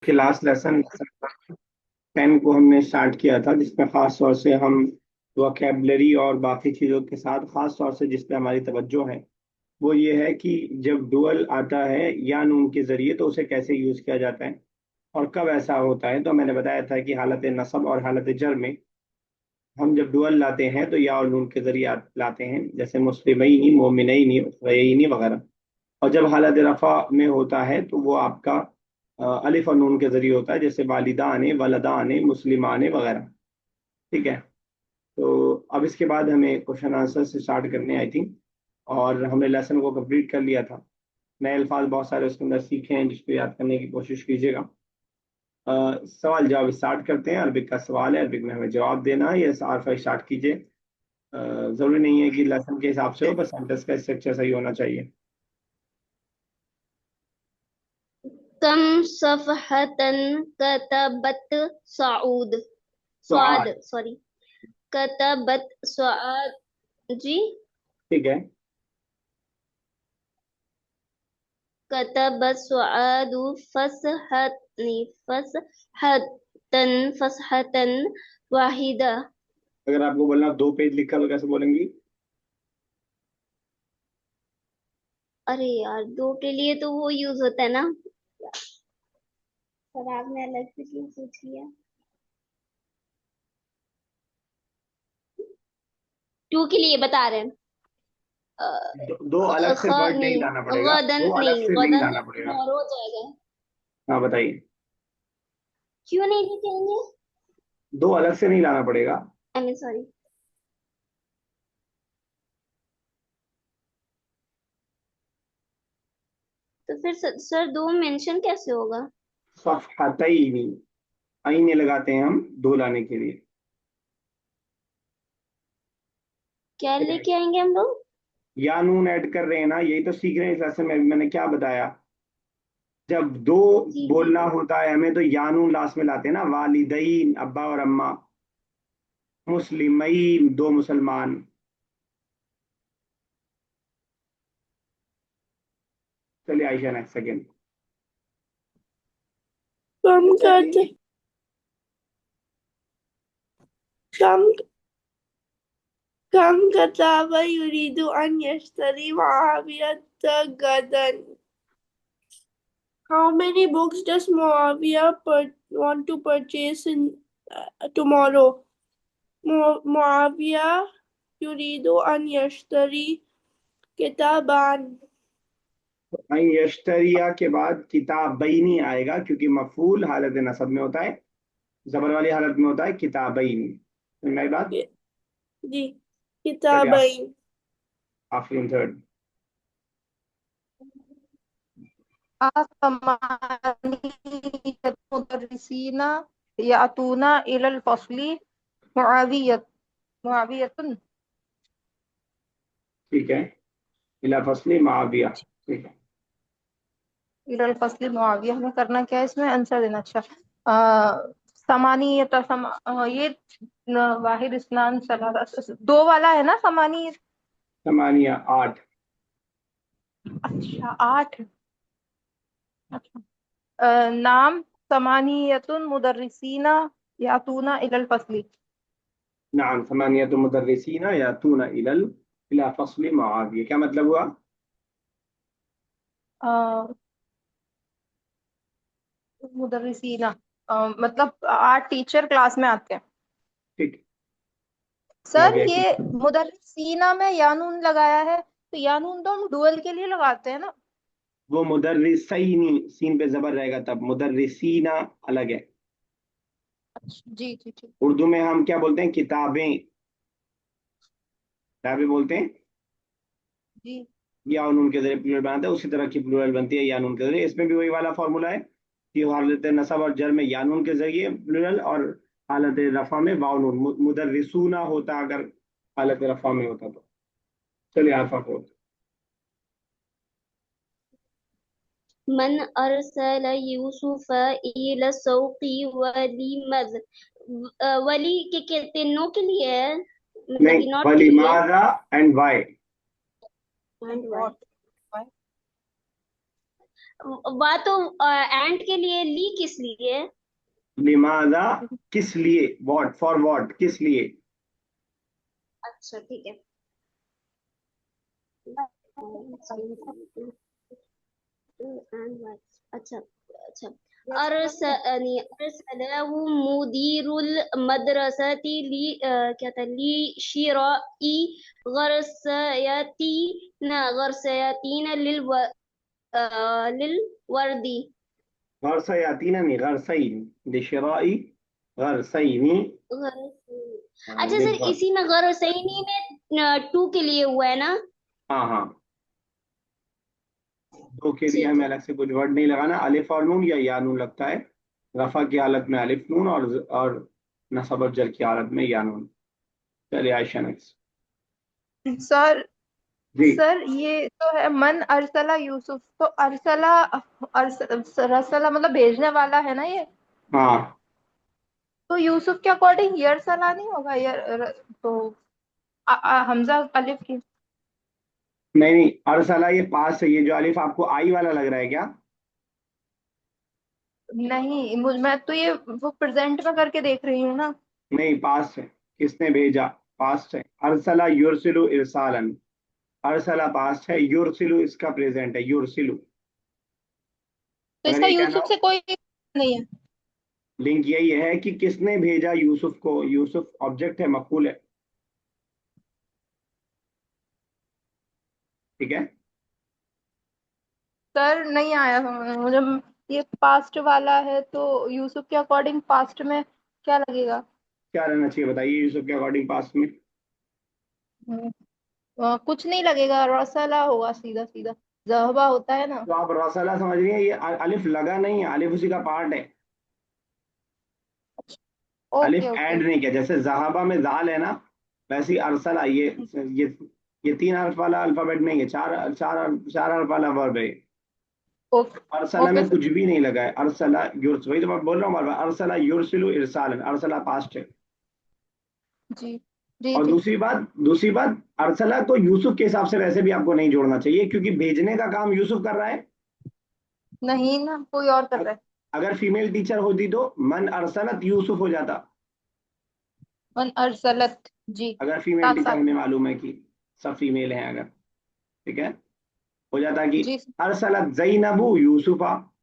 कि last lesson 10 को हमने स्टार्ट किया था, जिसमें खास तौर से हम वोकेबलरी और बाकी चीज़ों के साथ खास तौर से जिस पे हमारी तवज्जो है वो ये है कि जब डुअल आता है या नून के जरिए तो उसे कैसे यूज किया जाता है और कब ऐसा होता है। तो मैंने बताया था कि हालत नसब और हालत जर में हम जब डुअल लाते हैं तो या और नून के जरिए लाते हैं, जैसे मुस्लिमैनी, मोमिनैनी, उखरैनी वगैरह। और जब हालत रफा में होता है तो वो आपका अलिफ और नून के जरिए होता है, जैसे वालिदाने, वलदाने, मुस्लिमाने वगैरह। ठीक है। तो अब इसके बाद हमें क्वेश्चन आंसर से स्टार्ट करने आई थिंक, और हमने लेसन को कंप्लीट कर लिया था। नए अल्फाज बहुत सारे उसके अंदर सीखे हैं जिसको याद करने की कोशिश कीजिएगा। सवाल जवाब स्टार्ट करते हैं। अरबिक का सवाल है, अरबिक में हमें जवाब देना है। ये आरफा स्टार्ट कीजिए। जरूरी नहीं है कि लेसन के हिसाब से हो, बस सेंटेंस का स्ट्रक्चर सही होना चाहिए। कम सफ़हतन कतबत सऊद स्वाद सवाल। सॉरी कतबत स्वाद जी। ठीक है। कतबत स्वादु फसहतन फसहतन वाहिदा। अगर आपको बोलना 2 पेज लिखा तो कैसे बोलेंगी? अरे यार, दो के लिए तो वो यूज होता है ना। पर आपने अलग से क्यों पूछ लिया? टू के लिए बता रहे हैं। दो अलग से वर्ड नहीं नहीं, लाना पड़ेगा, गदन दो अलग नहीं, से नहीं गदन लाना पड़ेगा। टुमारो हो जाएगा। हाँ बताइए। क्यों नहीं लिखेंगे? दो अलग से नहीं लाना पड़ेगा। I mean sorry. तो फिर सर दो मेंशन कैसे होगा? सफहतैनी, आईने लगाते हैं हम दो लाने के लिए। क्या लेके आएंगे हम लोग? या नून ऐड कर रहे हैं ना, यही तो सीख रहे हैं इस लेसन में। मैंने क्या बताया, जब दो जी जी बोलना जी। होता है हमें तो या नून लास्ट में लाते हैं ना। वालिदैन, अब्बा और अम्मा। मुस्लिमैन, दो मुसलमान। चलिए आयशा नेक्स्ट सेकेंड। कम करते कम कम कताबा युरीदु अन यश्तरी मुआवियत गदन. How many books does Muawiyah want to purchase in tomorrow? Muawiyah yuridu an yashtari kitaban. यश्तरिया के बाद किताबैनी आएगा, क्योंकि मफूल हालत नसब में होता है, जबर वाली हालत में होता है किताबैनी। मेरी बात। जी, चलिए आप किताबैन. आफरीन थर्ड। मुदर्रिसीना यातूना इलल फस्ली मुआवियत मुआवियतुन। ठीक है। इला फसली माविया। ठीक है। इलल फस्ली मुआविया, हमें करना क्या है इसमें आंसर देना। अच्छा, समानीयत ये वाहिद इस्नान सलासा दो वाला है ना समानी। समानिया 8। अच्छा, आठ। अच्छा, नाम समानीयतुन मुदर्रिसीना यातूना इलल फस्ली। नाम समानिया तो मुदर्रिसीना या तूना इलल इला फसली माविया, क्या मतलब हुआ? मुदर्रिसीना मतलब आठ टीचर क्लास में आते हैं। ठीक। सर माविया की ये मुदर्रिसीना में यानून लगाया है, तो यानून तो हम डुअल के लिए लगाते हैं ना। वो मुदर्रिसैनी, सीन पे जबर रहेगा तब, मुदर्रिसीना अलग है। अच्छा, जी जी ठीक। उर्दू में हम क्या बोलते हैं? किताबें, किताबें बोलते हैं। जी। या उन के जरिए प्लूरल बनाते हैं, उसी तरह की प्लूरल बनती है यानून के जरिए। इसमें भी वही वाला फॉर्मूला है कि हालत नसब और जर में यानून के जरिए प्लूरल, और हालत रफा में वाउनून। मुदर्रिसूना होता अगर हालत रफा में होता तो। चलिए आफा को। मन अरसल यूसुफ इला सौकी वली मज। वली के तीनों के लिए है, मतलब नहीं, कि नॉट के लिए है। वलीमाजा and why. And why. What. बात तो एंड के लिए, ली किस लिए? लिमाजा, किस लिए, वॉट, फॉर वॉट, किस लिए। अच्छा ठीक है। अच्छा अच्छा। अरसलहु मुदीरुल मदरसती ली, क्या था, ली शिराई गरसयातीन लिल वर्दी। गरसयातीना नहीं, गरसैन, लिशराई गरसैनी, अच्छा सर, लिलवर्द। इसी में गरसैनी में टू के लिए हुआ है ना? हाँ हाँ, दो के लिए ठीक हमें है। अलग से कुछ वर्ड नहीं लगाना, अलिफ और नून या नून लगता है। रफा की हालत में अलिफ नून, और नसब और जर की हालत में या नून। चलिए आयशा नेक्स्ट। सर जी। सर ये तो है मन अरसला यूसुफ, तो अरसला रसला मतलब भेजने वाला है ना ये। हाँ, तो यूसुफ के अकॉर्डिंग यरसला नहीं होगा, तो हमजा अलिफ की। नहीं नहीं, अरसला ये पास है, ये जो अलिफ आपको आई वाला लग रहा है क्या? नहीं मैं तो ये वो प्रेजेंट में करके देख रही हूँ ना। नहीं, पास है। किसने भेजा, पास्ट है। अरसला युरसिलु इरसालन, अरसला पास्ट है, युरसिलु इसका प्रेजेंट है, युरसिलु। तो अगर इसका ये कहना यूसुफ हो, से कोई नहीं है। लिंक यही है कि किसने भेजा यूसुफ को, यूसुफ ऑब्जेक्ट है, मफूल है। ठीक है। सर नहीं आया समझ में मुझे। ये पास्ट वाला है तो यूसुफ के अकॉर्डिंग पास्ट में क्या लगेगा? क्या रहना चाहिए बताइए यूसुफ के अकॉर्डिंग पास्ट में। हम्म, कुछ नहीं लगेगा, रसला होगा सीधा सीधा। जहबा होता है ना। तो आप रसला समझ रही हैं, ये अलिफ लगा नहीं है, अलिफ उसी का पार्ट है। ओके अलिफ ओके। ऐड नहीं किया, जैसे जहाबा में जाल है ना, वैसे ही अरसला, ये ये तीन हर्फ वाला अल्फाबेट नहीं है, चार चार चार हर्फ वाला वर्ब है। ओके अरसला ओके में सर। कुछ भी नहीं लगा है, अरसला युर्स, वही तो मैं बोल रहा हूँ बार बार, अरसला युरसिलु इरसालन, अरसला पास्ट है। जी जी और जी। दूसरी बात, अरसला को यूसुफ के हिसाब से वैसे भी आपको नहीं जोड़ना चाहिए, क्योंकि भेजने का काम यूसुफ कर रहा है। नहीं ना, कोई और कर अ- रहा है। अगर फीमेल टीचर होती तो मन अरसलत यूसुफ हो जाता। मन अरसलत। जी। अगर फीमेल साथ टीचर साथ। हमें मालूम है कि सब फीमेल हैं अगर, ठीक है, हो जाता कि जी। अरसलत जैनबू यूसुफा,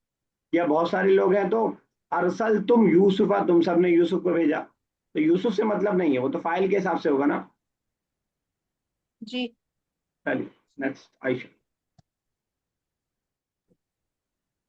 या बहुत सारे लोग हैं तो अरसल तुम यूसुफा, तुम सबने यूसुफ को भेजा, तो यूसुफ से मतलब नहीं है, वो तो फाइल के हिसाब से होगा ना। जी। चलिए नेक्स्ट आयशा।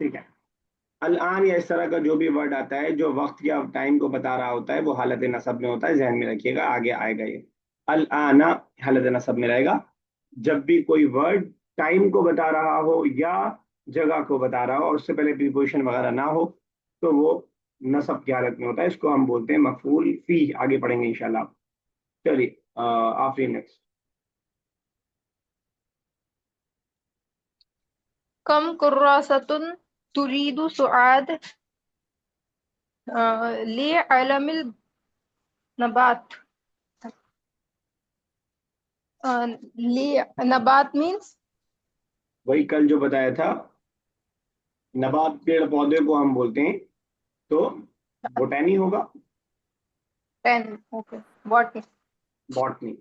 ठीक है। अल आन या इस तरह का जो भी वर्ड आता है जो वक्त या टाइम को बता रहा होता है, वो हालत नसब में होता है, ध्यान में रखिएगा, आगे आएगा ये। अल आना हालत नसब में रहेगा। जब भी कोई वर्ड टाइम को बता रहा हो या जगह को बता रहा हो और उससे पहले प्रीपोजिशन वगैरह ना हो, तो वो नसब की हालत में होता है, इसको हम बोलते हैं मफूल फी। आगे पढ़ेंगे इंशाल्लाह। चलिए आफरीन नेक्स्ट। कम कुर्रासतुन तुरीदु सुआद ले अलमिल नबात। ले नबात मीन्स। वही कल जो बताया था, नबात पेड़ पौधे को हम बोलते हैं, तो बोटैनी होगा, ten. Okay. What? Botany.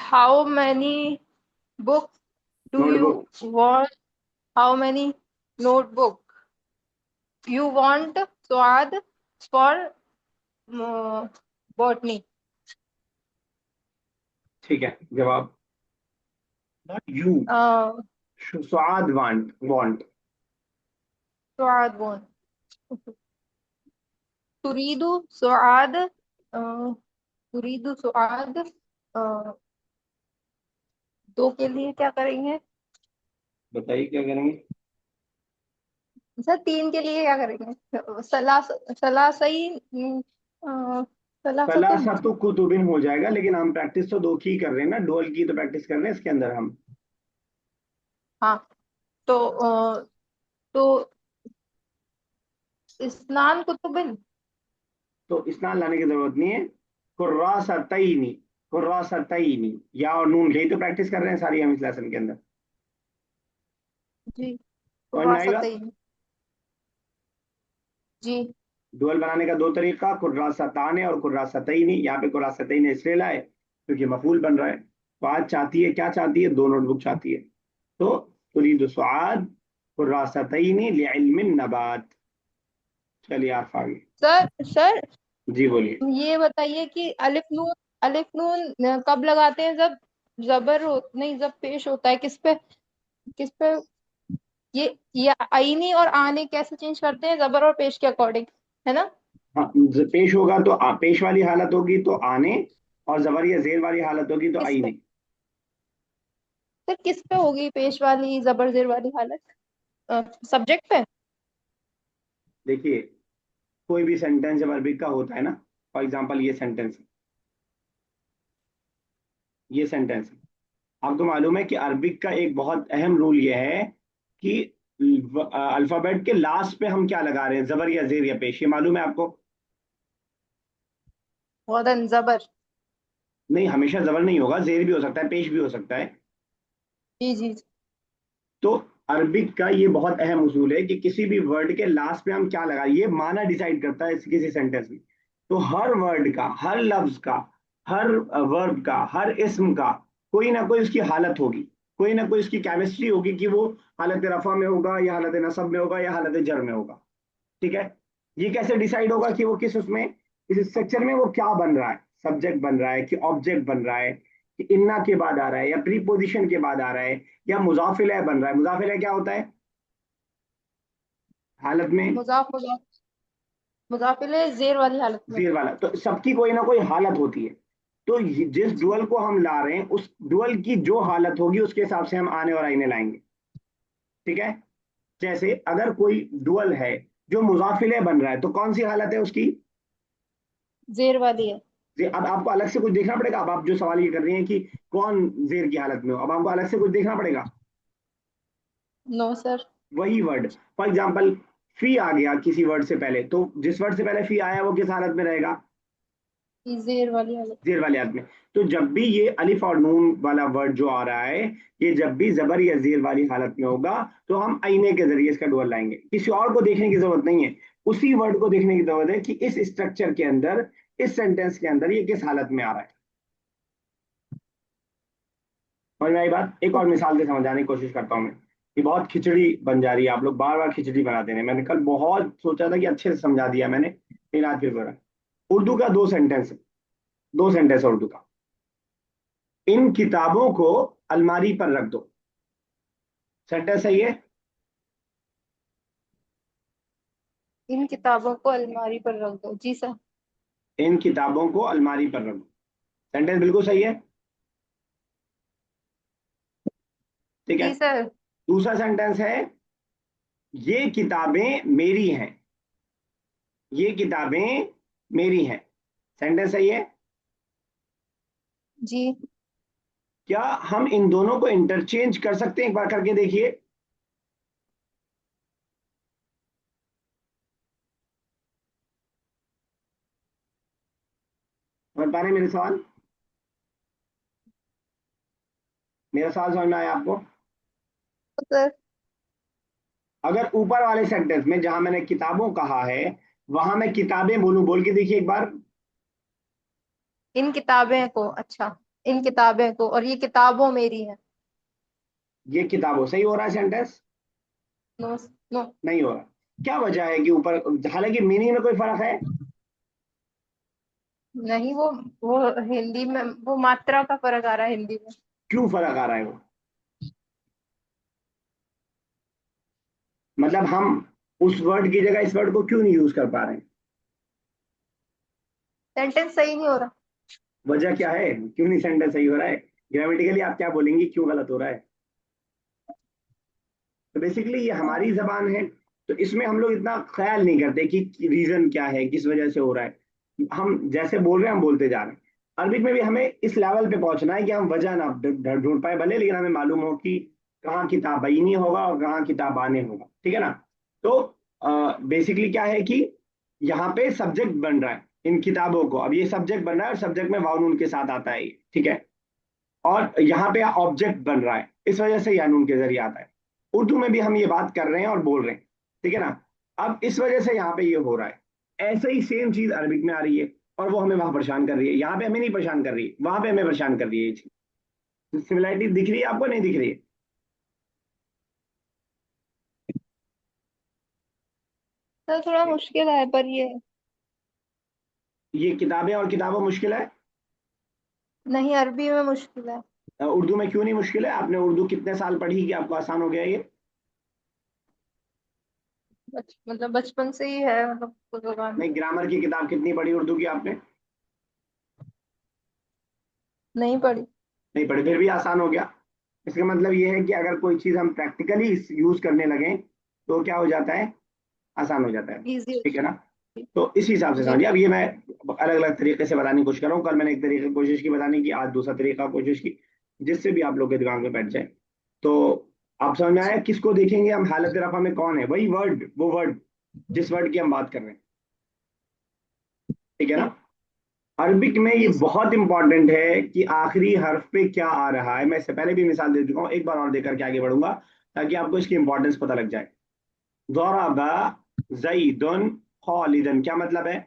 How many books do you notebook. Want? How many notebook you want स्वाद फॉर बॉटनी? ठीक है जवाब, नॉट यू, सुआद वांट, वांट। स्वाद बोन। तुरीदु सुआद तुरीदु सुआद दो के लिए क्या करेंगे? बताइए क्या करेंगे। सर तीन के लिए क्या करेंगे? सलासई सलासतुन। सलासतु कुतुबिन हो जाएगा, लेकिन हम प्रैक्टिस तो दो की ही कर रहे हैं ना, डोल की तो प्रैक्टिस कर रहे हैं इसके अंदर हम। हाँ। तो तो स्नान कुतुबिन। तो इस्नान लाने की जरूरत नहीं है। कुर्रासतैनी, कुर्रासतैनी, या और नून, यही तो प्रैक्टिस कर रहे हैं सारी हम इस लेसन के अंदर। जी। समझ में आई बात? कुर्रासतैन। जी। डुअल बनाने का दो तरीका, कुर्रासताने और कुर्रासतैनी। यहाँ पे कुर्रासतैनी इसलिए लाए क्योंकि मफूल बन रहा है। बात चाहती है, क्या चाहती है, दो नोटबुक चाहती है। तो तुरीदु सुआद कुर्रासतैनी लिइल्मिन नबात। चलिए आप आगे। सर सर, जी बोलिए। ये बताइए कि अलिफ नून कब लगाते हैं, जब जबर हो नहीं, जब पेश होता है किस पे, किस पे? ये आईनी और आने कैसे चेंज करते हैं, जबर और पेश के अकॉर्डिंग, है ना? हाँ, पेश होगा तो पेश वाली हालत होगी तो आने, और जबर या जेर वाली हालत होगी तो किस आई पे? नहीं। सर किस पे होगी पेश वाली जबर जेर वाली हालत? सब्जेक्ट पे? देखिए, कोई भी सेंटेंस जब अरबिक का होता है ना, फॉर एग्जाम्पल ये सेंटेंस है। आपको मालूम है कि अरबिक का एक बहुत अहम रूल ये है कि अल्फाबेट के लास्ट पे हम क्या लगा रहे हैं, जबर या जेर या पेश, ये मालूम है आपको? गौदन जबर। नहीं, हमेशा जबर नहीं होगा, जेर भी हो सकता है, पेश भी हो सकता है। जी जी। तो अरबिक का ये बहुत अहम उसूल है कि किसी भी वर्ड के लास्ट पे हम क्या लगाए, ये माना डिसाइड करता है किसी सेंटेंस में। तो हर वर्ड का, हर लफ्ज का, हर वर्ब का, हर इस्म का कोई ना कोई उसकी हालत होगी, कोई ना कोई उसकी केमिस्ट्री होगी कि वो हालत रफा में होगा या हालत नसब में होगा या हालत जर में होगा। ठीक है? ये कैसे डिसाइड होगा कि वो किस उसमें, इस स्ट्रक्चर में वो क्या बन रहा है, सब्जेक्ट बन रहा है कि ऑब्जेक्ट बन रहा है, कि इन्ना के बाद आ रहा है या प्रीपोजिशन के बाद आ रहा है या मुजाफिल बन रहा है। मुजाफिल क्या होता है हालत में? मुजाफ मुजाफिल जेर वाली हालत में। जीर वाला। तो सबकी कोई ना कोई हालत होती है। तो जिस डुअल को हम ला रहे हैं उस डुअल की जो हालत होगी उसके हिसाब से हम आने और आईने लाएंगे। ठीक है? जैसे अगर कोई डुअल है जो मुजाफिल बन रहा है तो कौन सी हालत है उसकी? जेर वाली है। अब आपको अलग से कुछ देखना पड़ेगा। अब आप जो सवाल ये कर रही हैं कि कौन जेर की हालत में हो, अब आपको अलग से कुछ देखना पड़ेगा। No sir. वही वर्ड, फॉर एग्जाम्पल फी आ गया किसी वर्ड से पहले, तो जिस वर्ड से पहले फी आया वो किस हालत में रहेगा? जेर वाली हालत। जेर वाले हालत में। तो जब भी ये अलिफ और नून वाला वर्ड जो आ रहा है, ये जब भी जबर या जेर वाली हालत में होगा तो हम आईने के जरिए इसका डुअल लाएंगे। किसी और को देखने की जरूरत नहीं है, उसी वर्ड को देखने की जरूरत है कि इस स्ट्रक्चर के अंदर, इस सेंटेंस के अंदर ये किस हालत में आ रहा है। समझ में आई बात? एक और मिसाल से समझाने की कोशिश करता हूँ मैं। ये बहुत खिचड़ी बन जा रही है, आप लोग बार बार खिचड़ी बनाते हैं। मैंने कल बहुत सोचा था कि अच्छे से समझा दिया मैंने, लेकिन आज फिर बोला। उर्दू का दो सेंटेंस है, दो सेंटेंस है उर्दू का। इन किताबों को अलमारी पर रख दो। सेंटेंस सही है? इन किताबों को अलमारी पर रख दो, जी सर। इन किताबों को अलमारी पर रख दो, सेंटेंस बिल्कुल सही है। ठीक है? जी सर। दूसरा सेंटेंस है, ये किताबें मेरी हैं, ये किताबें मेरी हैं। सेंटेंस सही है। जी। क्या हम इन दोनों को इंटरचेंज कर सकते हैं? एक बार करके देखिए। समझ पा रहे हैं मेरे सवाल? मेरा सवाल समझ में आया आपको? तो सर, अगर ऊपर वाले सेंटेंस में जहां मैंने किताबों कहा है वहां मैं किताबें बोलूं, बोल के देखिए एक बार। इन किताबें को, अच्छा, इन किताबें को, और ये किताबों मेरी है। ये किताबों, सही हो रहा है सेंटेंस? नो। नो। नहीं हो रहा। क्या वजह है कि ऊपर, हालांकि मीनिंग में कोई फर्क है? नहीं, वो हिंदी में वो मात्रा का फर्क आ रहा है हिंदी में। क्यों फर्क आ रहा है वो? मतलब हम उस वर्ड की जगह इस वर्ड को क्यों नहीं यूज कर पा रहे हैं? सेंटेंस सही नहीं हो रहा। वजह क्या है, क्यों नहीं सेंटेंस सही हो रहा है? ग्रामेटिकली आप क्या बोलेंगे क्यों गलत हो रहा है? तो बेसिकली ये हमारी जबान है, तो इसमें हम लोग इतना ख्याल नहीं करते कि रीजन क्या है, किस वजह से हो रहा है। हम जैसे बोल रहे हैं हम बोलते जा रहे हैं। अरबिक में भी हमें इस लेवल पे पहुंचना है कि हम वजह ना ढूंढ पाए भले, लेकिन हमें मालूम हो कि कहाँ किताब नहीं होगा और कहाँ किताब आने होगा। ठीक है ना? तो बेसिकली क्या है कि यहाँ पे सब्जेक्ट बन रहा है, इन किताबों को। अब ये सब्जेक्ट बन रहा है और सब्जेक्ट में वाव नून के साथ आता है ये, ठीक है। और यहाँ पे ऑब्जेक्ट बन रहा है, इस वजह से या नून के जरिए आता है। उर्दू में भी हम ये बात कर रहे हैं और बोल रहे हैं, ठीक है ना। अब इस वजह से यहाँ पे ये हो रहा है। ऐसे ही सेम चीज अरबिक में आ रही है और वो हमें वहां परेशान कर रही है। यहाँ पे हमें नहीं परेशान कर रही है, वहां पे हमें परेशान कर रही है ये चीज। सिमिलरिटी दिख रही है आपको, नहीं दिख रही है? सर थोड़ा मुश्किल है पर ये किताबें और किताबों मुश्किल है। नहीं, अरबी में मुश्किल है। उर्दू में क्यों नहीं मुश्किल है? आपने उर्दू कितने साल पढ़ी कि आपको आसान हो गया ये? मतलब बचपन से ही है, मतलब कुछ जबान नहीं, से। ग्रामर की किताब कितनी पढ़ी उर्दू की आपने? नहीं पढ़ी। नहीं पढ़ी, फिर भी आसान हो गया। इसका मतलब ये है कि अगर कोई चीज हम प्रैक्टिकली यूज करने लगे तो क्या हो जाता है? आसान हो जाता है। इजी हो ठीक है ना। जाती। तो इस हिसाब से जी। समझिए। अब ये मैं अलग अलग तरीके से बताने की कोशिश कर रहा हूँ। कल मैंने एक तरीके की कोशिश की बताने की, आज दूसरा तरीका कोशिश की, जिससे भी आप लोग के दिमाग में बैठ जाए। तो आप समझ में आया किसको देखेंगे हम हालत रफा में कौन है? वही वर्ड, वो वर्ड जिस वर्ड की हम बात कर रहे हैं, ठीक है ना। ठीक। अरबिक में ये जी सर। बहुत इंपॉर्टेंट है कि आखिरी हर्फ पे क्या आ रहा है। मैं इससे पहले भी मिसाल दे चुका हूँ, एक बार और देकर के आगे बढ़ूंगा ताकि आपको इसकी इंपॉर्टेंस पता लग जाए। ज़राबा ज़ैदुन खालिदन, क्या मतलब है?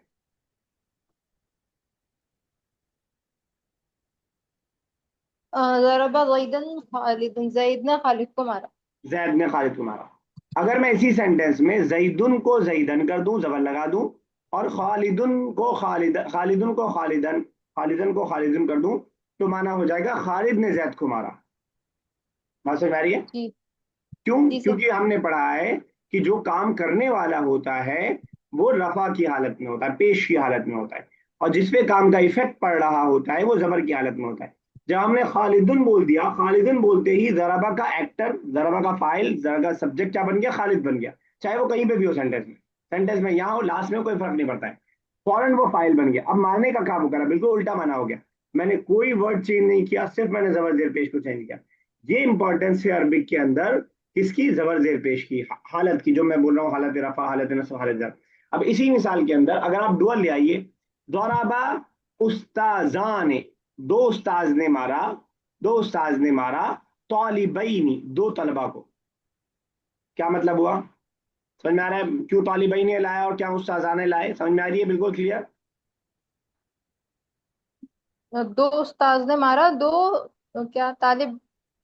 ज़रबा ज़ैदन खालिदन, जैद ने खालिद को मारा। जैद ने खालिद को मारा। अगर मैं इसी सेंटेंस में जैदुन को जैदन कर दूं, जबर लगा दूं, और खालिदुन को खालिदन, खालिदन को खालिदन कर दूं, तो माना हो जाएगा खालिद ने जैद को मारा। बात समझ में आ रही है? जी। क्यों? जी सर। क्योंकि हमने पढ़ा है कि जो काम करने वाला होता है वो रफा की हालत में होता है, पेश की हालत में होता है, और जिसपे काम का इफेक्ट पड़ रहा होता है वो जबर की हालत में होता है। जब हमने खालिदुन बोल दिया, खालिदुन बोलते ही जराबा का एक्टर, जराबा का फाइल, जरा का सब्जेक्ट क्या बन गया? खालिद बन गया। चाहे वो कहीं पे भी हो सेंटेंस में, सेंटेंस में यहाँ हो, लास्ट में, कोई फर्क नहीं पड़ता है। फौरन वो फाइल बन गया। अब मारने का काम करा, बिल्कुल उल्टा माना हो गया। मैंने कोई वर्ड चेंज नहीं किया, सिर्फ मैंने जबर जेर पेश को चेंज किया। ये इंपॉर्टेंस है अरबिक के अंदर, किसकी? जबर जेर पेश की, हालत की, जो मैं बोल रहा हूँ, हालत रफा, हालत नस्ब, हालत जर। अब इसी मिसाल के अंदर अगर आप डुअल ले आइए, दौराबा उस्ताजान, दो उस्ताज ने मारा, दो उस्ताज ने मारा, तालिबैनी, दो तलबा को। क्या मतलब हुआ? समझ में आ रहा है क्यों तालिबैनी लाया और क्या उस्ताजाने लाए? समझ में आ रही है? बिल्कुल क्लियर। दो उस्ताद ने मारा, दो क्या तालिब,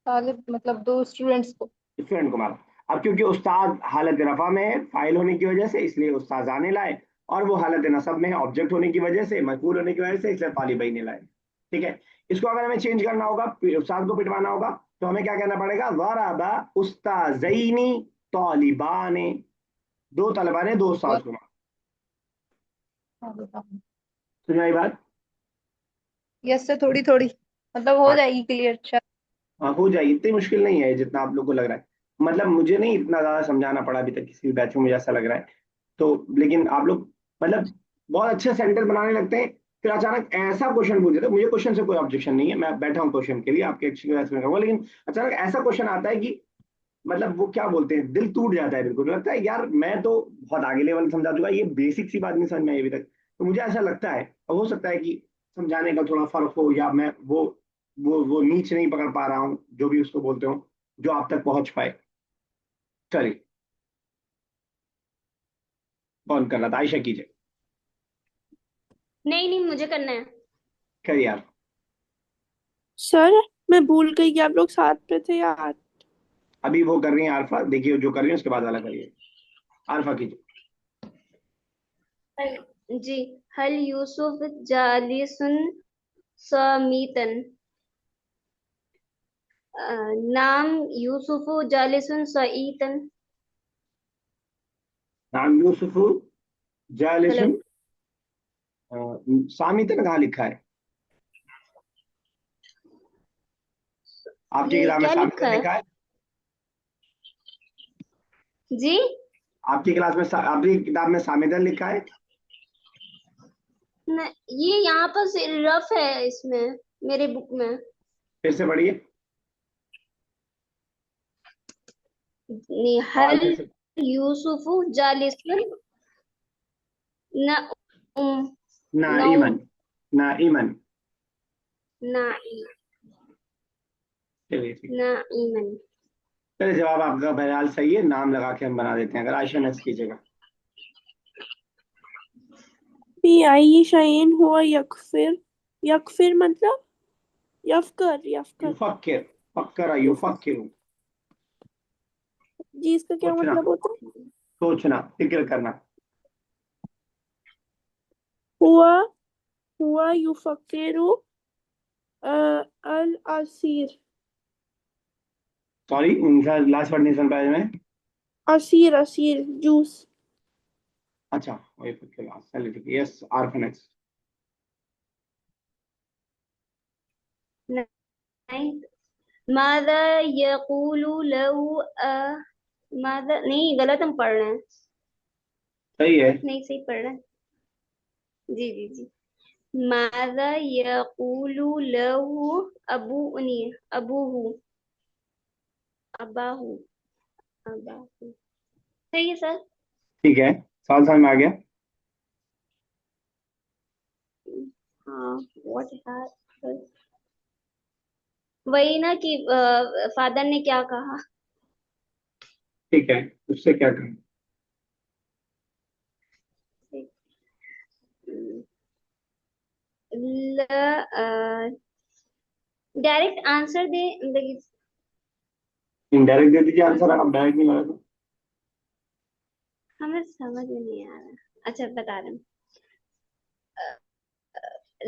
तालिब मतलब दो स्टूडेंट्स को। स्टूडेंट को मारा। अब क्योंकि उस्ताद हालत रफा में है फाइल होने की वजह से, इसलिए उस्ताजाने लाए, और वो हालत नसब में है ऑब्जेक्ट होने की वजह से, मजबूर होने की वजह से, इसलिए तालिबई ने लाए। ठीक है। इसको अगर हमें चेंज करना होगा, उस्ताद को पिटवाना होगा, तो हमें क्या कहना पड़ेगा? ज़राबा उस्ताजैनी तालिबाने, दो तलबा ने दो उस्ताद को मारा। सुन आई बात? यस सर, थोड़ी थोड़ी मतलब हो हाँ, जाएगी क्लियर अच्छा। हाँ, हो जाएगी। इतनी मुश्किल नहीं है जितना आप लोग को लग रहा है। मतलब मुझे नहीं इतना ज्यादा समझाना पड़ा अभी तक किसी भी बैच में, मुझे ऐसा लग रहा है। तो लेकिन आप लोग मतलब बहुत अच्छे सेंटेंस बनाने लगते हैं, फिर अचानक ऐसा क्वेश्चन पूछ देते हैं। मुझे क्वेश्चन से कोई ऑब्जेक्शन नहीं है, मैं बैठा हूँ क्वेश्चन के लिए, आपके एक्सपीरियंस में कहूँगा, लेकिन अचानक ऐसा क्वेश्चन आता है कि मतलब वो क्या बोलते हैं, दिल टूट जाता है। बिल्कुल लगता है यार मैं तो बहुत आगे लेवल समझा दूंगा, ये बेसिक सी बात नहीं समझ में आई अभी तक। तो मुझे ऐसा लगता है, और हो सकता है कि समझाने का थोड़ा फर्क हो, या मैं वो नीच नहीं पकड़ पा रहा हूँ, जो भी उसको बोलते हो, जो आप तक पहुंच पाए। चलिए, कौन कर रहा था? आयशा कीजिए। नहीं नहीं, मुझे करना है। करिए यार। सर मैं भूल गई कि आप लोग साथ पे थे यार। अभी वो कर रही है अल्फा, देखिए जो कर रही है उसके बाद वाला करिए। अल्फा कीजिए। जी। हल यूसुफ जालिसुन समीतन। नाम यूसुफ जालिसुन सईतन। नाम यूसुफ हेलो। जालिसन, सामितन कहाँ लिखा है? आपकी ये किताब में क्या लिखा सामितन है? लिखा है? जी। आपकी क्लास में आपकी किताब में सामितन लिखा है? न, ये यहाँ पर रफ है इसमें, मेरे बुक में। फिर से पढ़िए। हल और फिर से। यूसुफ जालिसुन न नौ। नाइमन। नाइमन। नाई चलिए ठीक। नाइमन। चलिए जवाब आपका बहरहाल सही है, नाम लगा के हम बना देते हैं। अगर आयशा नेक्स्ट कीजिएगा। बी आई शाइन हुआ यकफिर। यकफिर मतलब यफकर यफकर। युफक्किर। फक्कर युफक युफक्किर। जी, इसका क्या सोचना। मतलब होता है? सोचना, फिक्र करना। हुआ हुआ युफक्किरु अल असीर। सॉरी, उनका लास्ट वर्ड नहीं सुन पाया मैं। असीर असीर जूस। अच्छा, वही फिक्र लास्ट। चलिए ठीक है। यस, आर नेक्स्ट। नाइन। मादा यकूलु लहू मादा नहीं, गलत हम पढ़ रहे हैं। सही है। नहीं, सही पढ़ रहे हैं। जी जी जी। मादा यकूलु लहू अबू नहीं, अबूहू, अबाहू, अबाहू। सही है सर। ठीक है, सवाल समझ में आ गया। हाँ, व्हाट है वही ना कि फादर ने क्या कहा। ठीक है, उससे क्या करें। डायरेक्ट आंसर दे मतलब इनडायरेक्ट दे दीजिए आंसर, आप डायरेक्ट नहीं बोला तो। हमें समझ में नहीं आ रहा। अच्छा, बता रहे हैं।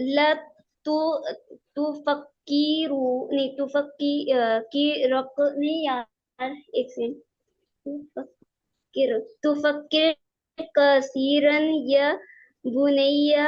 ल तू तू फकीरू नहीं, तू की रक नहीं यार, एक सेकंड। तू फकीर, तू फकीर कसीरन या बुनैया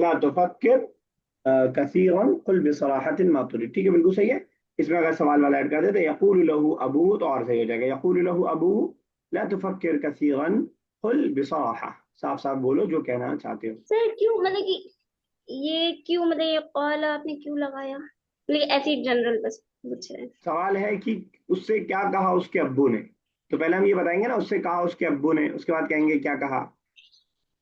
ला तुफक्किर कसीरन कुल बिसराहतिन मा तुरीद। ठीक है, बिल्कुल सही है। इसमें अगर सवाल वाला ऐड कर देते यकूलु लहू अबूहु तो और सही हो जाएगा। यकूलु लहू अबूहु ला तुफक्किर कसीरन कुल बिसराहा। साफ साफ बोलो जो कहना चाहते हो। सर क्यों मतलब कि ये क्यों मतलब ये कॉल आपने क्यों लगाया, मतलब ऐसे ही जनरल बस पूछ रहे हैं। सवाल है कि उससे क्या कहा उसके अब्बू ने। तो पहले हम ये बताएंगे ना, उससे कहा उसके अब्बू ने, उसके बाद कहेंगे क्या कहा।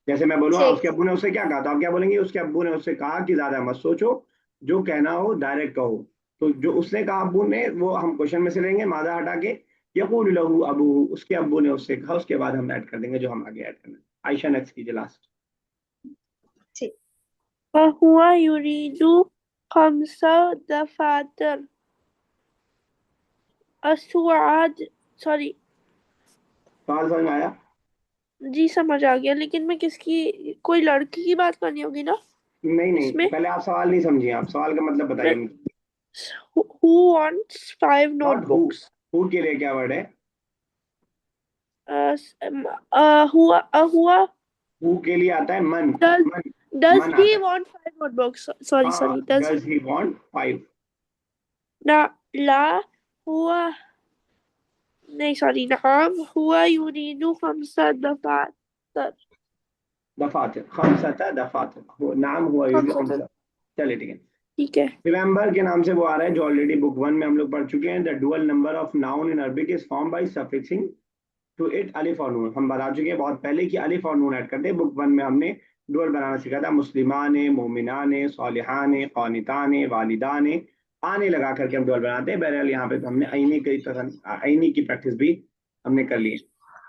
जैसे मैं बोलूंगा ठीक। उसके अब्बू ने उससे क्या कहा, तो आप क्या बोलेंगे, उसके अब्बू ने उससे कहा कि ज्यादा मत सोचो, जो कहना हो डायरेक्ट कहो। तो जो उसने कहा अब्बू ने, वो हम क्वेश्चन में से लेंगे मादा हटा के। यकूल लहू अबू, उसके अब्बू ने उससे कहा, उसके बाद हम ऐड कर देंगे जो हम आगे ऐड करना है। आयशा नेक्स्ट कीजिए लास्ट। ठीक। वहुआ युरीदु खम्सा दफातर असवाद। सॉरी। सवाल समझ में आया। जी, समझ आ गया, लेकिन मैं किसकी, कोई लड़की की बात करनी होगी ना नहीं नहीं, इसमें? पहले आप सवाल नहीं समझिए, आप सवाल का मतलब बताइए मुझे। Who wants 5 not who. Notebooks? Who के लिए क्या वर्ड है। हुआ हु के लिए आता है मन। डज मन। डज मन ही आता है। Want 5 notebooks? सॉरी हाँ, sorry, does does he want 5। ना ला हुआ नहीं, सॉरी, नाम हुआ युरीदु खम्सा दफातर। दफातर, खमसता दफातर, वो नाम हुआ यूजुअली खम्सा। खमसा। चलिए ठीक है। ठीक है। रिमेंबर के नाम से वो आ रहा है जो ऑलरेडी बुक वन में हम लोग पढ़ चुके हैं। The dual number of noun in Arabic is form by suffixing to it अलिफ और नून। हम बता चुके हैं बहुत पहले कि अलिफ और नून ऐड करते हैं। बुक वन में हमने डुअल बनाना सीखा था। मुस्लिमान, मोमिनान, सालिहान, क़ानितान, वालिदान, आने लगा करके हम डुअल बनाते हैं। बहरहाल यहाँ पे हमने आईनी की तरह आईनी की प्रैक्टिस भी हमने कर ली है।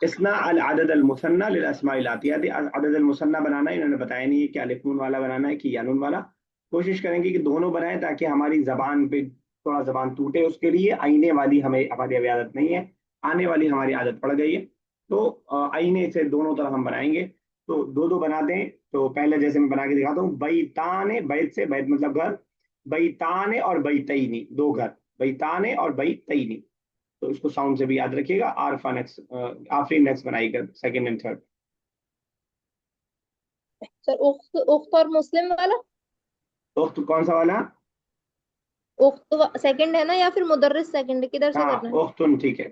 इसना अल अदद अल मुसन्ना लिल अस्माइल आतियाती। अदद अल मुसन्ना बनाना है, इन्होंने बताया नहीं है कि अलिफ नून वाला बनाना है कि या नून वाला। कोशिश करेंगे कि दोनों बनाएं ताकि हमारी जबान पे थोड़ा जबान टूटे। उसके लिए आईने वाली हमें हमारी अभी आदत नहीं है, आने वाली हमारी आदत पड़ गई है। तो आईने से दोनों तरफ हम बनाएंगे। तो दो दो बनाते हैं। तो पहले जैसे मैं बना के दिखाता हूँ, बैताने, बैत से बैत मतलब घर, बैताने और बैतईनी दो घर, बैताने और बैतईनी। तो इसको साउंड से भी याद रखिएगा। आरफा नेक्स्ट, आफरी नेक्स्ट बनाइएगा सेकंड एंड थर्ड। सर उख्त उख्त और मुस्लिम वाला। तो कौन सा वाला। उख्त सेकंड है ना, या फिर मुदर्रिस सेकंड, किधर से हाँ, करना है? उख्तुन, ठीक है।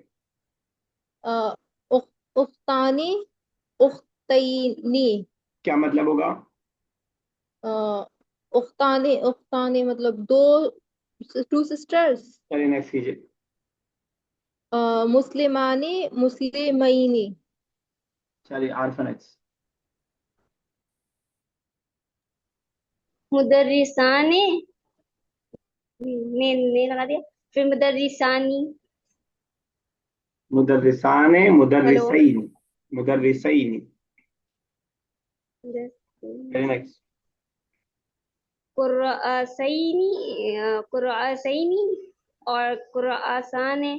उख्तानी, उख्तैनी। क्या मतलब होगा। अ, उख्तानी उख्तानी मतलब दो, टू सिस्टर्स। चलिए नेक्स्ट कीजिए। मुस्लिमानी मुस्लिमैनी। चलिए आरफनेक्स। मुदर्रिसाने, ने लगा दिया। फिर मुदर्रिसानी। मुदर्रिसाने हेलो। मुदर्रिसैन। मुदर्रिसैन। चलिए नेक्स्ट। कुर्आसैनी, कुर्आसैनी और कुर्आसाने।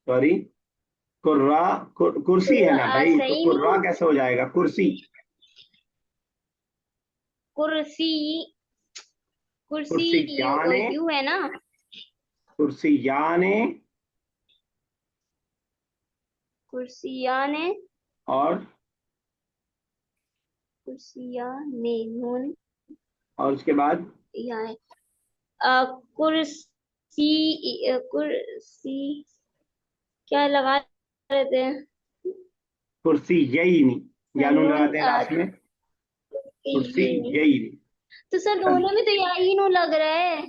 सॉरी, कुर्रा कुर्सी है ना भाई, तो कुर्आसैनी, कुर्रा कैसे हो जाएगा, कुर्सी। कुर्सी, कुर्सी कुर्सी याने। यू है ना। कुर्सी याने। कुर्सियाने, और कुर्सियाने नून उसके बाद यहाँ है। कुर्सी, कुर्सी क्या लगा रहे थे। कुर्सी यही नहीं, यानून नून लगाते हैं लास्ट में। कुर्सी ये नहीं। यही नहीं। तो सर चल, दोनों में तो यहाँ ही नू लग रहा है।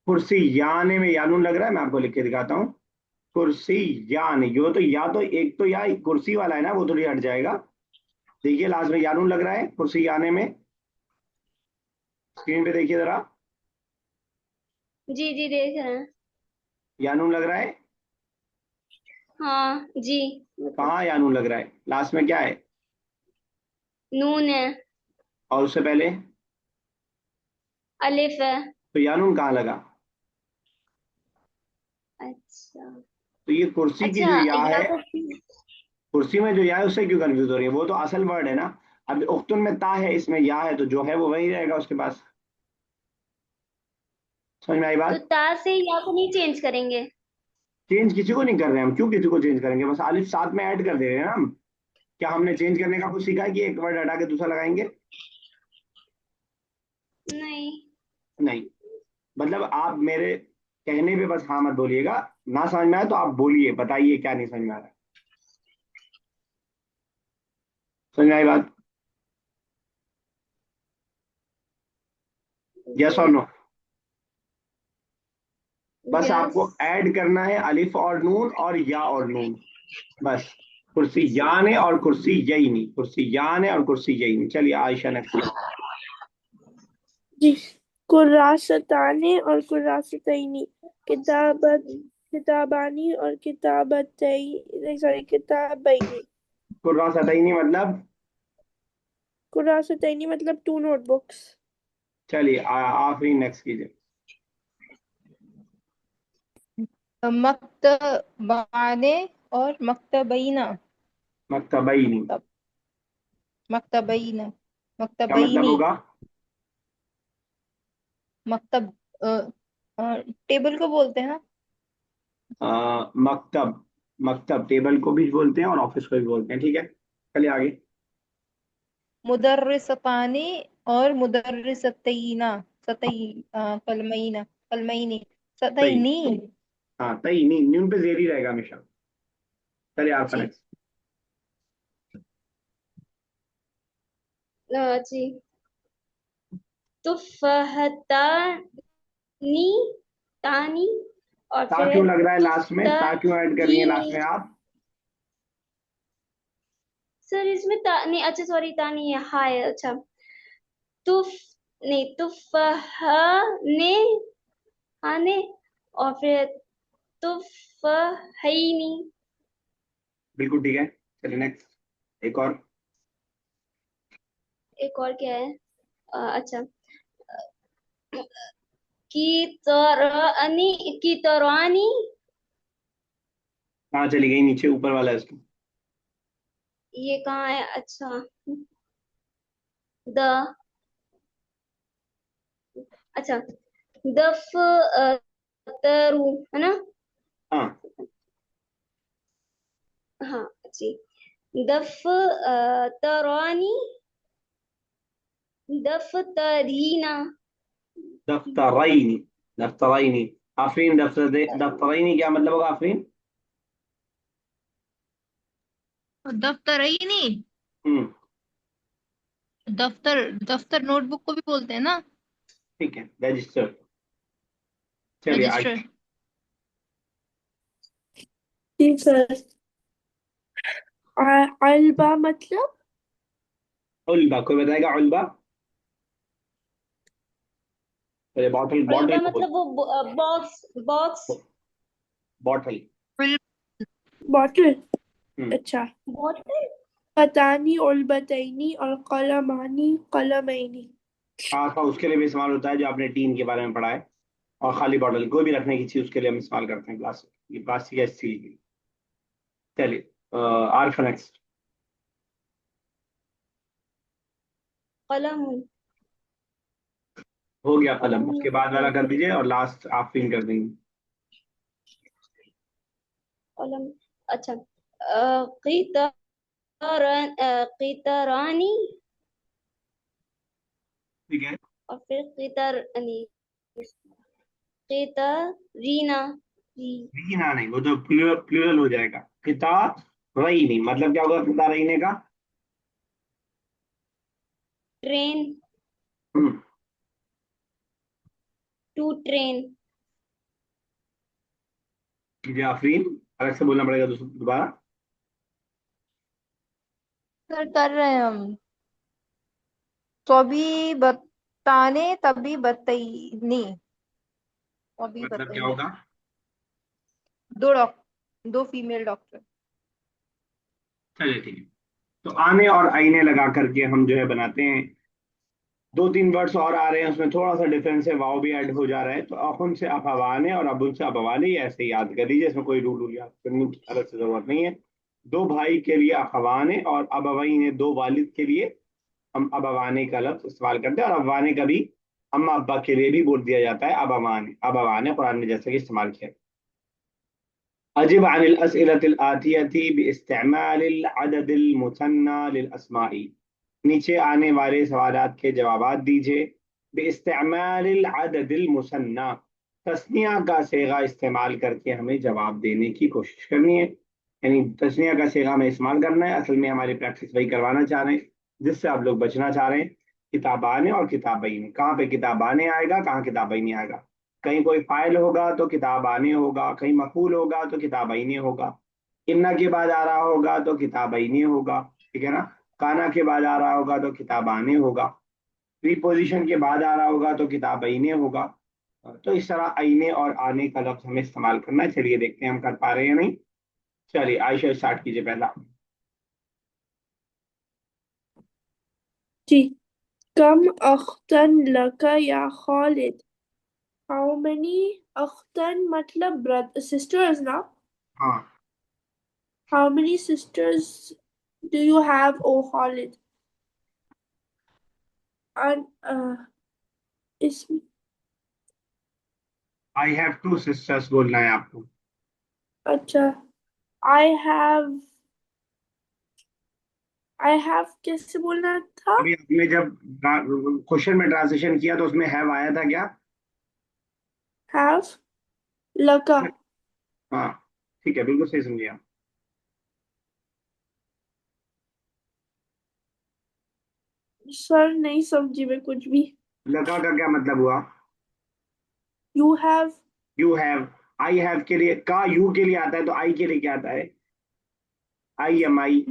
कुर्सी याने में यानून लग रहा है, मैं आपको लिख के दिखाता हूँ। कुर्सी यान, यो तो या तो एक तो या कुर्सी वाला है ना, वो थोड़ी हट जाएगा। देखिए लास्ट में यानून लग रहा है कुर्सी याने में। स्क्रीन पे देखिए जरा। जी जी देख रहे हैं। यानून लग रहा है। हाँ जी। मतलब कहाँ यानून लग रहा है, लास्ट में क्या है। नून है। और उससे पहले अलिफ है। तो यानून कहाँ लगा। अच्छा। तो ये कुर्सी की अच्छा जो या या है, तो कुर्सी में जो या है उससे क्यों कंफ्यूज हो रही है, वो तो असल वर्ड है ना। अब उख्तुन में ता है, इसमें या है, तो जो है वो वही रहेगा उसके पास। समझ में आई तो बात। ता से या को नहीं चेंज करेंगे। चेंज किसी को नहीं कर रहे हैं हम, क्यों किसी को चेंज करेंगे, बस अलिफ साथ में ऐड कर दे रहे हैं ना हम। क्या हमने चेंज करने का कुछ सीखा है कि एक वर्ड हटा के दूसरा लगाएंगे। नहीं। नहीं। मतलब आप मेरे कहने पे बस हाँ मत बोलिएगा। ना समझ में आए तो आप बोलिए, बताइए क्या नहीं समझ में आ रहा है। समझ में आई बात। यस और नो। बस यस। आपको ऐड करना है अलिफ और नून और या और नून, बस। कुर्सी यान है और कुर्सी यही नहीं, कुर्सी यान है और कुर्सी यही नहीं। चलिए आयशा नेक्स्ट। जी। कुर्रासताने और कुर्रासतैनी। किताबत किताबानी और किताबतई, सॉरी किताबैनी। कुर्रा सतैनी मतलब। कुर्रासतैनी मतलब 2 नोटबुक्स। चलिए आखिरी नेक्स्ट कीजिए। मक्तबाने और मक्तबैना। मक्तबैनी। तब मक्तबैना, क्या मतलब मक्तबैनी। होगा। मक्तब टेबल को बोलते हैं ना। मकतब। मकतब टेबल को भी बोलते हैं और ऑफिस को भी बोलते हैं, ठीक है। चलिए आगे। मुदर्रिसतानी और मुदर्रिसतैना। कलमैना, कलमैनी, तई। सतैनी। हाँ तई नहीं, न्यून पे जेर ही रहेगा हमेशा। चलिए आप जी। नेक्स्ट। जी। तुफहतानी, तानी और ता फिर क्यों लग रहा है लास्ट में, ता क्यों ऐड कर रही है तुफ्तीनी। लास्ट में आप। सर इसमें ता नहीं, अच्छा सॉरी ता नहीं है, हाँ है। अच्छा। तुफ नहीं, तुफहने, आने और फिर तुफहैनी। बिल्कुल ठीक है। चलिए नेक्स्ट एक और। एक और क्या है। अच्छा। की तरनी, की तरवानी। कहाँ चली गई, नीचे ऊपर वाला है इसका। ये कहाँ है। अच्छा। द, अच्छा, दफ तरू है ना। हाँ। हाँ जी। दफ तरानी, दफ तरीना। दफ्तरैनी। दफ्तरैनी। आफरीन, दफ्तरैनी क्या मतलब होगा आफरीन। दफ्तरईनी, हम्म। दफ्तर, दफ्तर नोटबुक को भी बोलते हैं ना। ठीक है, रजिस्टर। चलिए आगे। रजिस्टर। जी सर। अलबा मतलब? उल्बा, कोई बताएगा उल्बा? अरे बॉटल, बॉटल उल्बा को मतलब वो बॉक्स बॉक्स बोल, बॉटल। बॉटल। हम्म। अच्छा। बॉटल। बतानी उल्बतैनी और कलमानी कलमैनी। खास और उसके लिए भी इस्तेमाल होता है जो आपने टीन के बारे में पढ़ा है। और खाली बॉटल कोई भी रखने की चीज उसके लिए हम इस्तेमाल करते हैं, प्लास्टिक, ये प्लास्टिक या स्टील की। चलिए आर फॉर नेक्स्ट। कलम। हो गया कलम, कलम उसके बाद वाला कर दीजिए और लास्ट आप फिल कर देंगे। कलम। अच्छा। क़ितरानी। ठीक है। और फिर क़ितरनी। क़ितरीना। री। रीना नहीं, वो तो प्लूरल हो जाएगा। किताब रही नहीं, मतलब क्या होगा किताब रहीने का? ट्रेन। हम्म। To train. जी आफरीन, अलग से बोलना पड़ेगा दोबारा। सर कर रहे हैं हम। तो अभी बताने तभी बताइनी। अभी मतलब क्या बताइनी। होगा? दो फीमेल डॉक्टर। चलिए ठीक है। तो आने और आईने लगा करके हम जो है बनाते हैं। दो तीन वर्ड्स और आ रहे हैं, उसमें थोड़ा सा डिफरेंस है, वाव भी ऐड हो जा रहा है। तो अखुन से अफवाने और अबुन से अबवानी, ऐसे ही याद कर लीजिए, इसमें कोई रूल याद करने की अलग से जरूरत नहीं है। दो भाई के लिए अफवाने और अबवई ने, दो वालिद के लिए हम अबवाने का लफ्ज इस्तेमाल करते हैं। और अबवाने का भी अम्मा अब्बा के लिए भी बोल दिया जाता है अबवाने। अबवाने कुरान में जैसे कि इस्तेमाल किया। अजिब अनिल अस्इलतिल आतियति बिइस्तिमालिल अददिल मुसन्ना लिल अस्माई। नीचे आने वाले सवालात के जवाबात दीजिए बिइस्तिमालिल अददिल मुसन्ना। तस्निया का सेगा इस्तेमाल करके हमें जवाब देने की कोशिश करनी है। यानी तस्निया का सेगा हमें इस्तेमाल करना है। असल में हमारी प्रैक्टिस वही करवाना चाह रहे हैं जिससे आप लोग बचना चाह रहे हैं। किताबाने और किताबईने, कहाँ पे किताबाने आएगा, कहाँ किताबईने आएगा? कहीं कोई फाइल होगा तो किताबाने होगा, कहीं मफूल होगा तो किताबईने होगा। इन्ना के बाद आ रहा होगा तो किताबईने होगा। ठीक है ना? काना के बाद आ रहा होगा तो किताबाने होगा। प्रीपोजिशन के बाद आ रहा होगा तो किताबईने होगा। तो इस तरह आईने और आने का लफ्ज हमें इस्तेमाल करना है। चलिए देखते हैं हम कर पा रहे हैं या नहीं। चलिए आयशा स्टार्ट कीजिए पहला। जी। कम अख्तन लका या खालिद? हाउ मेनी अख्तन मतलब ब्रदर सिस्टर्स ना? हाँ। How many sisters do you have ओ खालिद? and इसमें आई हैव टू सिस्टर्स बोलना है आपको। अच्छा। आई हैव कैसे बोलना था? अभी आपने जब क्वेश्चन में ट्रांसलेशन किया तो उसमें हैव आया था क्या? हैव लगा। हाँ, ठीक है, बिल्कुल सही समझिए आप। सर नहीं समझी मैं कुछ भी। लगा का क्या मतलब हुआ? You have. You have. I have के लिए का यू के लिए आता है, तो आई के लिए क्या आता है? आई एम आई।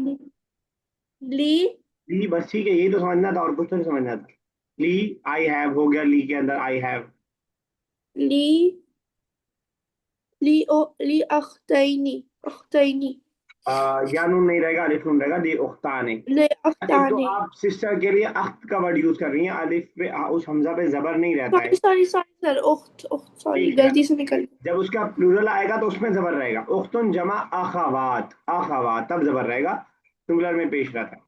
ली। ली, बस ठीक है, यही तो समझना था और कुछ तो नहीं समझना था। ली, आई हैव हो गया, ली के अंदर आई हैव। ली। ली अख्तैनी। अख्तैनी। या नून नहीं रहेगा, अलिफ नून रहेगा, ली उख्तान है। ले एक तो अख्ताने। आप सिस्टर के लिए अख्त का वर्ड यूज कर रही हैं, अलिफ पे उस हमजा पे जबर नहीं रहता है। सॉरी सॉरी सॉरी सर, उख्त उख्त सॉरी ठीक है। गलती से निकल जब उसका प्लूरल आएगा तो उसमें जबर रहेगा, उख्तुन जमा अखावात, अखावात तब जबर रहेगा, सिंगुलर में पेश रहता है।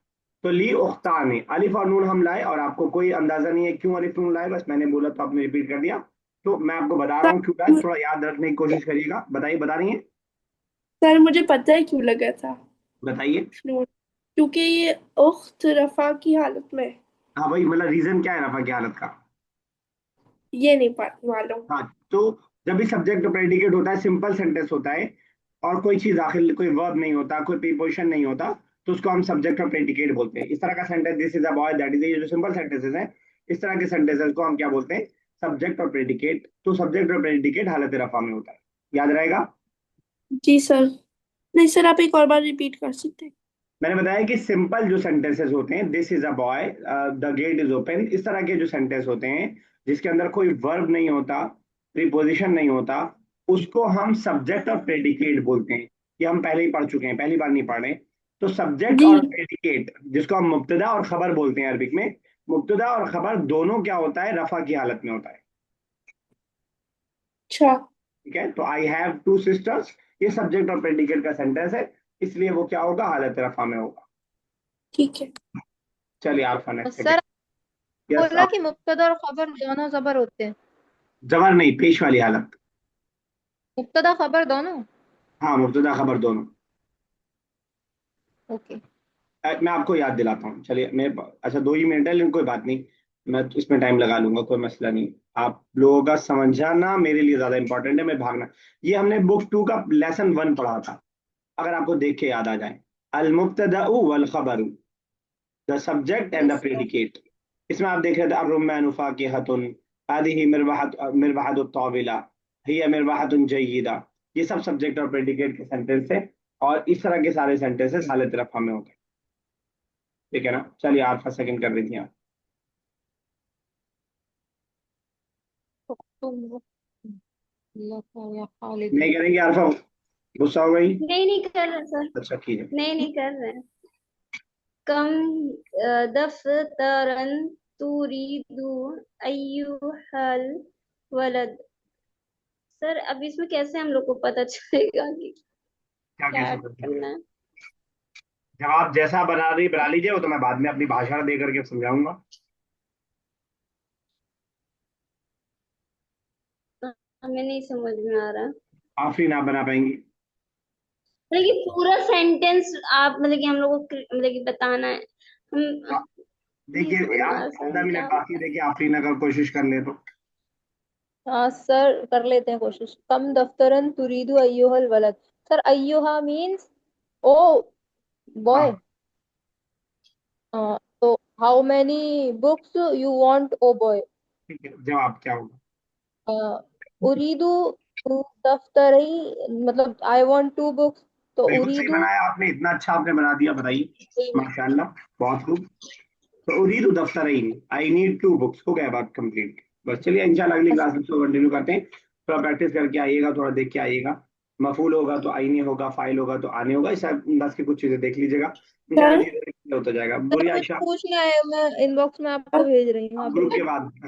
तो ली उख्तान, अलिफ और नून हम लाए और आपको कोई अंदाजा नहीं है क्यों अलिफ नून लाए, बस मैंने बोला तो आपने रिपीट कर दिया। तो मैं आपको बता रहा हूँ क्यों लाए, गया। थोड़ा याद रखने की कोशिश करिएगा। बताइए, बता रही हैं? सर मुझे पता है क्यों लगा था। बताइए। नोट। क्योंकि ये उख्त रफा की हालत में है। हाँ भाई, मतलब रीजन क्या है रफा की हालत का? ये नहीं मालूम। हाँ, तो जब भी सब्जेक्ट प्रेडिकेट होता है, सिंपल सेंटेंस होता है और कोई चीज दाखिल, कोई वर्ब नहीं होता, कोई प्रीपोजिशन नहीं होता, तो उसको हम सब्जेक्ट और प्रेडिकेट बोलते हैं। इस तरह का sentence, this is a boy, that is, ये जो सिंपल सेंटेंसेस हैं, इस तरह के सेंटेंसेस को हम क्या बोलते हैं? सब्जेक्ट और प्रेडिकेट। तो सब्जेक्ट और प्रेडिकेट हालत रफा में होता है, याद रहेगा। जी सर। नहीं सर, आप एक और बार रिपीट कर सकते हैं? मैंने बताया कि सिंपल जो सेंटेंसेस होते हैं, this is a boy, the gate is open, इस तरह के जो सेंटेंस होते हैं जिसके अंदर कोई वर्ब नहीं होता, प्रीपोजिशन नहीं होता, उसको हम सब्जेक्ट और प्रेडिकेट बोलते हैं। ये हम पहले ही पढ़ चुके हैं, पहली बार नहीं पढ़ रहे। तो सब्जेक्ट जी। और प्रेडिकेट, जिसको हम मुब्तदा और खबर बोलते हैं अरबिक में, मुब्तदा और खबर दोनों क्या होता है, रफा की हालत में होता है। अच्छा। ठीक है, तो आई हैव टू सिस्टर्स, ये सब्जेक्ट और प्रेडिकेट का सेंटेंस है, इसलिए वो क्या होगा, हालत रफा में होगा। ठीक है। चलिए Arfa next second. Sir yes. बोला कि मुब्तदा और खबर दोनों जबर होते हैं। जबर नहीं, पेश वाली हालत। मुब्तदा खबर दोनों। हाँ, मुब्तदा खबर दोनों। ओके। मैं आपको याद दिलाता हूँ, चलिए मैं, अच्छा 2 ही मिनट है लेकिन कोई बात नहीं, मैं तो इसमें टाइम लगा लूंगा, कोई मसला नहीं। आप लोगों का समझाना मेरे लिए ज्यादा इंपॉर्टेंट है, मैं भागना। ये हमने बुक 2 का लेसन 1 पढ़ा था, अगर आपको देख के याद आ जाए। अल मुब्तदा वल खबरू, the subject and the yes sir. Predicate. इसमें आप देख रहे थे अर्रुम्मानु फाकिहतुन, हादिही मिरवाहतु ताविला, हिया मिरवाहतुन जय्यिदा। ये सब सब्जेक्ट और प्रेडिकेट के सेंटेंस है, और इस तरह के सारे सेंटेंसेस हालत रफा में होते हैं। ठीक है ना, चलिए आरफा सेकंड कर रही थी आप। तुम या नहीं खालिद। करेंगे आरफा, गुस्सा हो गई? नहीं नहीं कर रहे सर। अच्छा ठीक है। नहीं नहीं कर रहे हैं। कम दफ्तरन तुरीदु अय्युहल वलद। सर अब इसमें कैसे हम लोग को पता चलेगा कि क्या क्या कैसे करना है? जवाब जैसा बना लीजिए, वो तो मैं बाद में अपनी भाषा दे करके समझाऊंगा। हमें नहीं समझ में आ रहा। आप ही ना बना पाएंगी। मतलब कि पूरा सेंटेंस आप, मतलब कि हम लोग को मतलब कि बताना है। हम आप नहीं देखिए समझ में यार, आ रहा सर, 14 मिनट क्या बाकी है, बताएं? देखिए आफरीन अगर कोशिश कर ले तो। हाँ सर कर लेते हैं कोशिश। कम दफ्तरन तुरीदु अय्युहल वलद। सर अय्युहा मीन्स ओ बॉय। हाँ तो how many books you want oh boy. ठीक है, जवाब क्या होगा? उरीदु दफ्तरी, मतलब आई वांट 2 बुक्स। तो बिल्कुल सही उरीदु। बनाया आपने, इतना अच्छा आपने बना दिया, बताइए। माशाल्लाह, बहुत खूब। तो उरीदु दफ्तरैन, आई नीड 2 बुक्स, हो गया बात कंप्लीट। बस चलिए, इंशाल्लाह अगली क्लास में इसको कंटिन्यू करते हैं। थोड़ा प्रैक्टिस करके आइएगा, थोड़ा देख के आइएगा। मफूल होगा तो आईने होगा, फाइल होगा तो आने होगा, इस अंदाज की कुछ चीजें देख लीजिएगा, इंशाल्लाह सर धीरे धीरे होता जाएगा। सर बोलिए कुछ आयशा। पूछना है, मैं इनबॉक्स में आपको भेज रही हूँ, आप आप ग्रुप के भेजिए। बाद